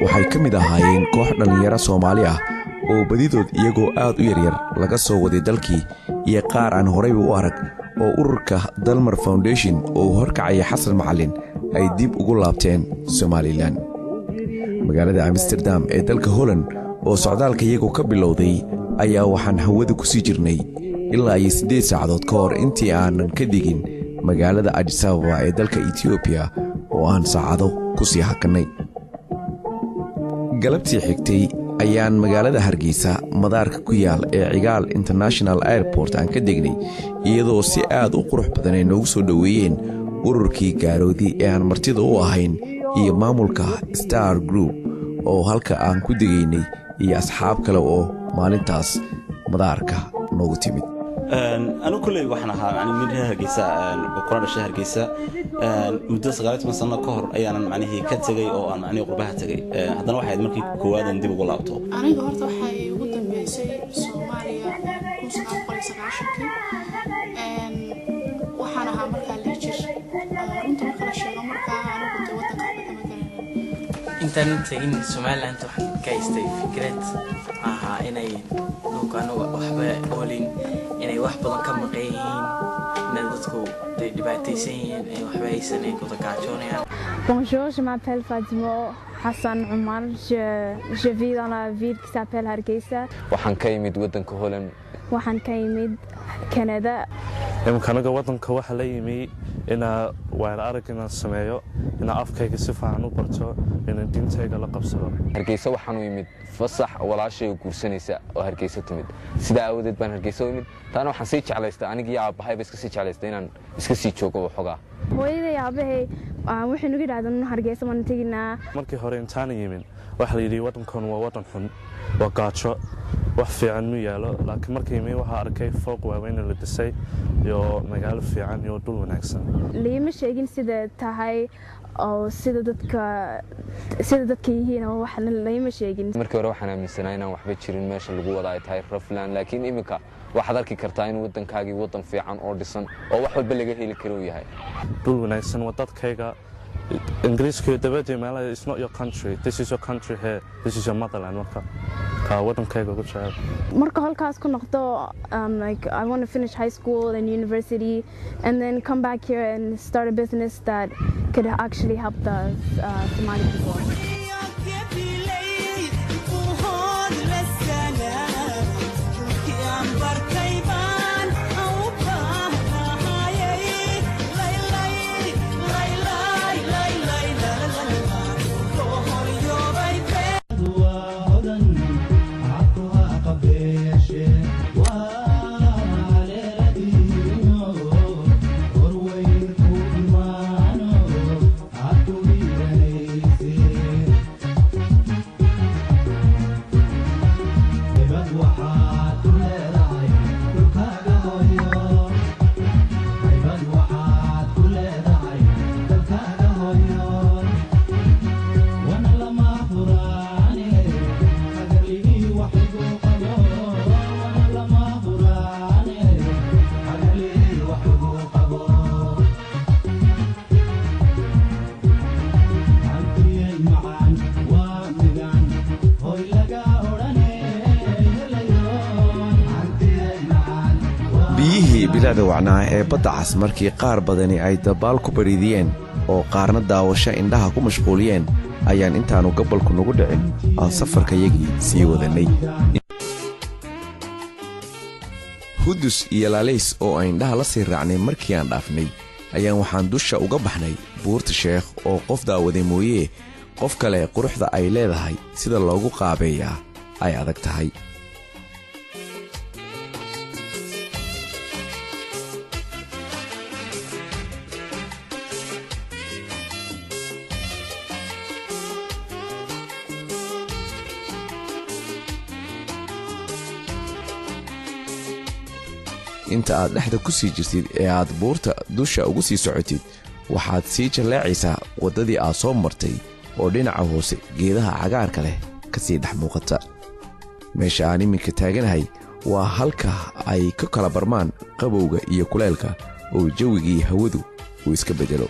waxay ka mid ahaayeen koox dhallinyaro Soomaali ah oo badidood iyagoo aad u yaryar laga soo waday dalkii iyo qaar aan horeyba u arag oo ururka Dalmar Foundation oo horkacaya Xasan Macallin ay dib ugu laabteen Somaliland. magaalada Amsterdam ee dalka Holland oo socdaalka iyagu ka bilowday ayaa waxaan hawada ku sii jirnay ilaa 8 saacadood ka hor intii aanan ka digin magaalada Addis Ababa ee dalka Ethiopia oo aan saacado ku sii hakanay. galabtii xigtay ayaan magaalada Hargeysa madaarka ku yaal ee Cigaal International Airport aan ka degnay iyadoo si aad u qurux badan ay noogu soo dhaweeyeen ururkii gaaroodi ee aan martida u ahayn iyo maamulka Star Group oo halka aan ku degaynay iyo asxaab kale oo maalintaas madaarka noogu timid. أنا كل واحد يعني من هرجيسة بقرن الشهر جيسة مدة صغيرة مثلا كهر أي أنا معنيه كتجي أو أنا معنيه قربها تجي هذا واحد مركي كواد ندي بقول أبطال. أنا جهرت وحي وقدم بيسي سوماليا كوسا قريب 19 كي وحنا هامركا ليجر أنت مركا لشيء مركا أنا كنت وقت قبل كمان أنت إن Somaliland وحن كايستي فكرة إني لو كانوا وحبة أولين إني وحبة كم قيين ندتكو دبعتيسين وحبة يسني كذا كاتشونيا. Bonjour, je m'appelle Fatima Hassan Omar. Je vis dans la ville qui s'appelle Hargeisa. waxaan ka yimid wadanka Holland. waxaan ka yimid Canada. imkanaga wadanka waxa la yimi ina waan aragna sameeyo ina afkayga si fiican u barto ina diintayga la qabsado. Hargeysa waxaan u yimid fasax walaashay guursanaysa oo Hargeysa timid sida awdeed baan Hargeysa u yimid taana waxaan sii jeclaystay aniga iyo aabahay iska sii jeclaystay inaan iska sii joogo waxoogaa. hooyaday aabahay waxay nagu yiraahdeen Hargeysa waan taginaa. markii hore intaan yimin waxa la yiri wadankan waa wadan xun waa gaajo wax fiican ma yaalo laakiin markii mi waxa arkay fooq waaweyn la dhisay iyo magaalo fiican iyo dhul wanaagsan. liima sheegin sida tahay oo sida dadka yihiin oo wax liima sheegin. markii hore waxaan aaminsanahay inaan waxba jirin meesha lagu wada ay tahay Rafland laakiin imika waxaad arki kartaa in wadankaagi wadan fiican oo dhisan oo wax walba laga heli karo yahay. dhul wanaagsan wadadkayga Ingiriisku dabadii meelaha is not your country, this is your country here, this is your motherland. marka halkaas ku noqdo like I want to finish high school and university and then come back here and start a business that could actually help the Somali people. biyihii bilaada wacnaa ee badda cas markii qaar badani ay dabaal ku baridiyeen oo qaarna daawasho indhaha ku mashquuliyeen ayaan intaanu gobolku nagu dhicin aan safarkayagii sii wadanay. hudus iyo laalays oo aan indhaha la sii raacnay markii aan dhaafnay ayaan waxaan dusha uga baxnay buurta Sheekh oo qof daawaday mooyee qof kale quruxda ay leedahay sida loogu qaabeeyaa ay adag tahay. inta aad dhexda ku sii jirtid ee aad buurta dusha ugu sii socotid waxaad sii jaleecaysaa wadadii aad soo martay oo dhinaca hoose geedaha cagaarka leh ka sii dhex muuqata. meesha aan iminka taaganahay waa halka ay ka kala barmaan qabowga iyo kuleelka oo jawigii hawadu uu iska bedelo.